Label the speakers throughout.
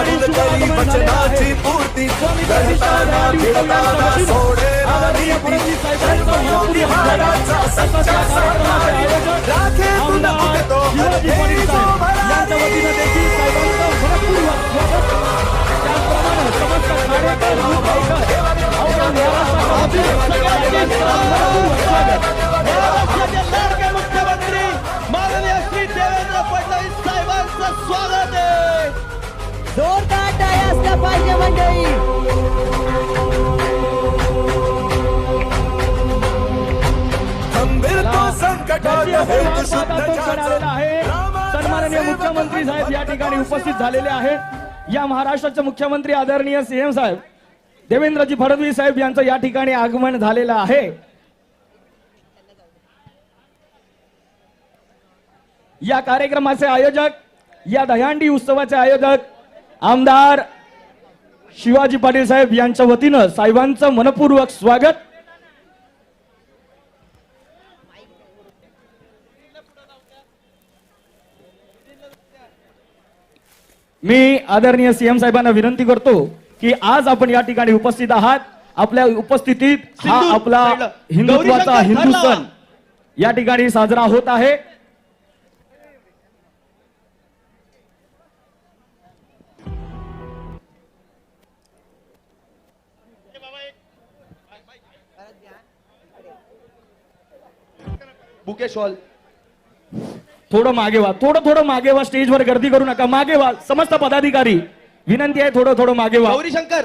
Speaker 1: पाटील करी वचनाची पूर्ती लढताना भिडताना सोडेना भीती कर्मयोगी महाराजचा सच्चा सारथी राखे तुला फुकतो हरी जो भरारी
Speaker 2: मुख्यमंत्री माननीय श्री देवेंद्र फडणवीस साहेबांचं स्वागत आहे.
Speaker 3: जोरदार टाळ्या असल्या पाहिजे मंडळी.
Speaker 1: गंभीर तो संकटात हेतू शुद्ध
Speaker 4: सन्माननीय मुख्यमंत्री साहेब या ठिकाणी उपस्थित झालेले आहेत. या महाराष्ट्राचे मुख्यमंत्री आदरणीय सीएम साहेब देवेंद्रजी फडणवीस साहेब यांचं या ठिकाणी आगमन झालेलं आहे. या कार्यक्रमाचे आयोजक, या दहीहंडी उत्सवाचे आयोजक आमदार शिवाजी पाटील साहेब यांच्या वतीनं साहेबांचं मनपूर्वक स्वागत. मी आदरणीय सीएम साहेबांना विनंती करतो की आज आपण या ठिकाणी उपस्थित आहात. आपल्या उपस्थितीत हा आपला हिंदुत्वाचा हिंदू सण या ठिकाणी साजरा होत आहे.
Speaker 2: बुके शॉल
Speaker 4: थोडं मागे व्हा, थोडं मागे व्हा. स्टेजवर गर्दी करू नका, मागे व्हा. समस्त पदाधिकारी विनंती आहे थोडं मागे व्हा.
Speaker 2: गौरी शंकर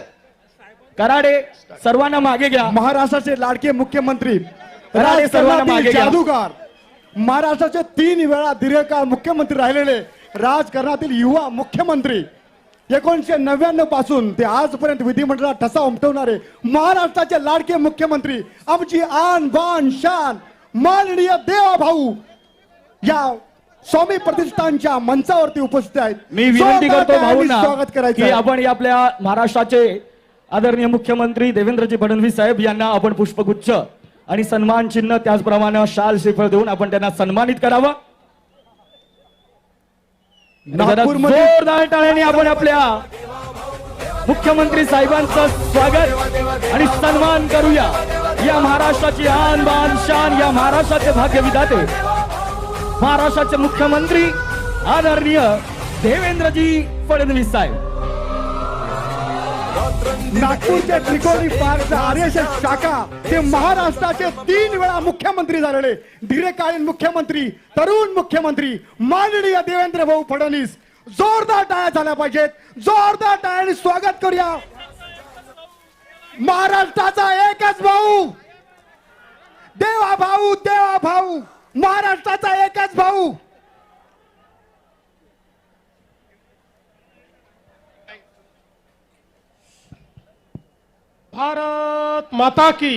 Speaker 4: कराडे सर्वांना मागे घ्या.
Speaker 5: महाराष्ट्राचे लाडके मुख्यमंत्री,
Speaker 4: कराडे सर्वांना मागे घ्या.
Speaker 5: जादूगार, महाराष्ट्राचे 3 वेळा दीर्घकाळ मुख्यमंत्री राहिलेले राजकारणातील युवा मुख्यमंत्री, 1999 पासून ते आजपर्यंत विधिमंडळात ठसा उमटवणारे महाराष्ट्राचे लाडके मुख्यमंत्री, आमची आन बान शान माननीय देवा भाऊ या स्वामी प्रतिष्ठानच्या मंचावरती उपस्थित आहेत.
Speaker 4: मी विनंती करतो भाऊंना
Speaker 5: स्वागत
Speaker 4: की
Speaker 5: करायचं.
Speaker 4: आपण आपल्या महाराष्ट्राचे आदरणीय मुख्यमंत्री देवेंद्रजी फडणवीस साहेब यांना आपण पुष्पगुच्छ आणि सन्मान चिन्ह त्याचप्रमाणे शाल श्रीफळ देऊन आपण त्यांना सन्मानित करावं.
Speaker 5: नागपूरमध्ये
Speaker 4: जोरदार टाळ्याने आपण आपल्या मुख्यमंत्री साहेबांचं स्वागत आणि सन्मान करूया. या महाराष्ट्राची आन बान शान, या महाराष्ट्राचे भाग्य विधाते महाराष्ट्राचे मुख्यमंत्री आदरणीय देवेंद्रजी फडणवीस साहेब.
Speaker 5: नागपूरच्या त्रिकोणी पार्कचा RSS शाखा ते महाराष्ट्राचे 3 वेळा मुख्यमंत्री झालेले दीर्घकालीन मुख्यमंत्री, तरुण मुख्यमंत्री माननीय देवेंद्र भाऊ फडणवीस. जोरदार टाळ्या झाल्या पाहिजेत. जोरदार टाळ्याने स्वागत करूया. महाराष्ट्राचा एकच भाऊ, देवा भाऊ, देवा भाऊ, महाराष्ट्राचा एकच भाऊ.
Speaker 6: भारत माता की,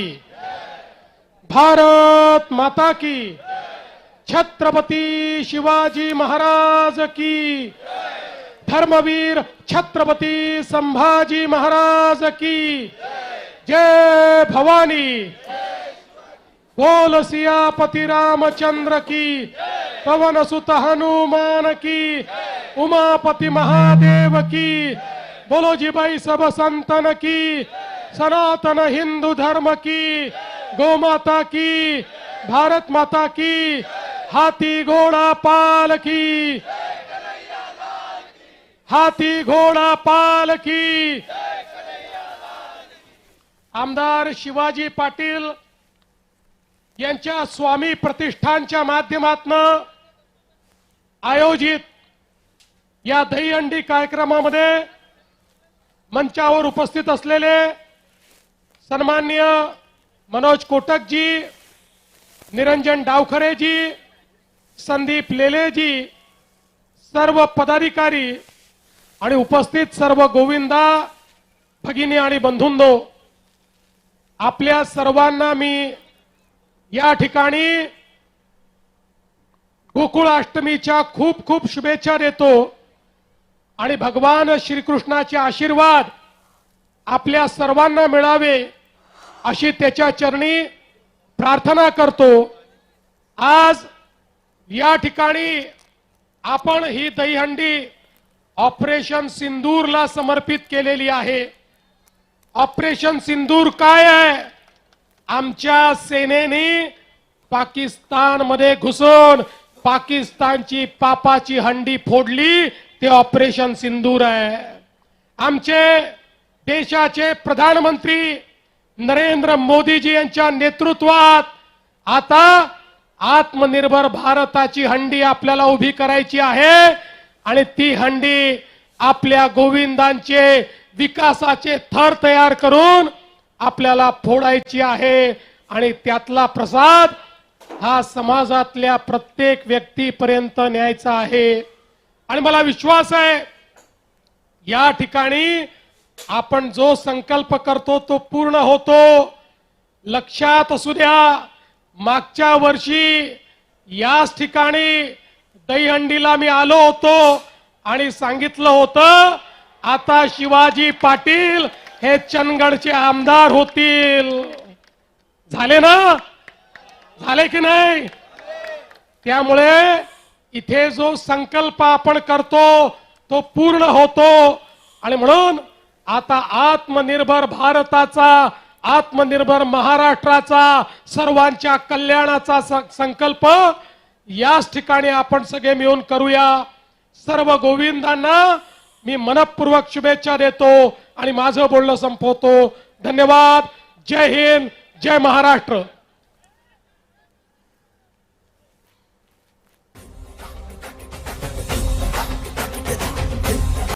Speaker 6: भारत माता की, छत्रपती शिवाजी महाराज की, धर्मवीर छत्रपती संभाजी महाराज की जय. भवानी बोल सियापति रामचंद्र की, पवन सुत हनुमान की, उमापति महादेव की, बोलो जी भाई सब संतन की, सनातन हिंदू धर्म की, गौ माता की, भारत माता की, हाथी घोड़ा पाल की, हाथी घोड़ा पाल की. आमदार शिवाजी पाटील यांच्या स्वामी प्रतिष्ठानच्या माध्यमातून आयोजित या दहीहंडी कार्यक्रमामध्ये मंचावर उपस्थित असलेले सन्माननीय मनोज कोटकजी, निरंजन डावखरेजी, संदीप लेलेजी, सर्व पदाधिकारी आणि उपस्थित सर्व गोविंदा भगिनी आणि बंधूंनो, आपल्या सर्वांना मी या ठिकाणी गोकुळाष्टमीच्या खूप खूप शुभेच्छा देतो आणि भगवान श्रीकृष्णाचे आशीर्वाद आपल्या सर्वांना मिळावे अशी त्याच्या चरणी प्रार्थना करतो. आज या ठिकाणी आपण ही दहीहंडी ऑपरेशन सिंदूरला समर्पित केलेली आहे. ऑपरेशन सिंदूर काय आहे? आमच्या सेनेने पाकिस्तानमध्ये घुसून पाकिस्तानची पापाची हंडी फोडली, ते ऑपरेशन सिंदूर आहे. आमचे देशाचे प्रधानमंत्री नरेंद्र मोदीजी यांच्या नेतृत्वात आता आत्मनिर्भर भारताची हंडी आपल्याला उभी करायची आहे आणि ती हंडी आपल्या गोविंदांचे विकासाचे थर तयार करून आपल्याला फोडायची आहे आणि त्यातला प्रसाद हा समाजातल्या प्रत्येक व्यक्तीपर्यंत न्यायचा आहे. आणि मला विश्वास आहे या ठिकाणी आपण जो संकल्प करतो तो पूर्ण होतो. लक्षात असू द्या, मागच्या वर्षी याच ठिकाणी दहीहंडीला मी आलो होतो आणि सांगितलं होतं आता शिवाजी पाटील हे चंदगडचे आमदार होतील. झाले ना? झाले की नाही? त्यामुळे इथे जो संकल्प आपण करतो तो पूर्ण होतो आणि म्हणून आता आत्मनिर्भर भारताचा, आत्मनिर्भर महाराष्ट्राचा, सर्वांच्या कल्याणाचा संकल्प याच ठिकाणी आपण सगळे मिळून करूया. सर्व गोविंदांना मी मनपूर्वक शुभेच्छा देतो आणि माझं बोलणं संपवतो. धन्यवाद. जय हिंद, जय महाराष्ट्र.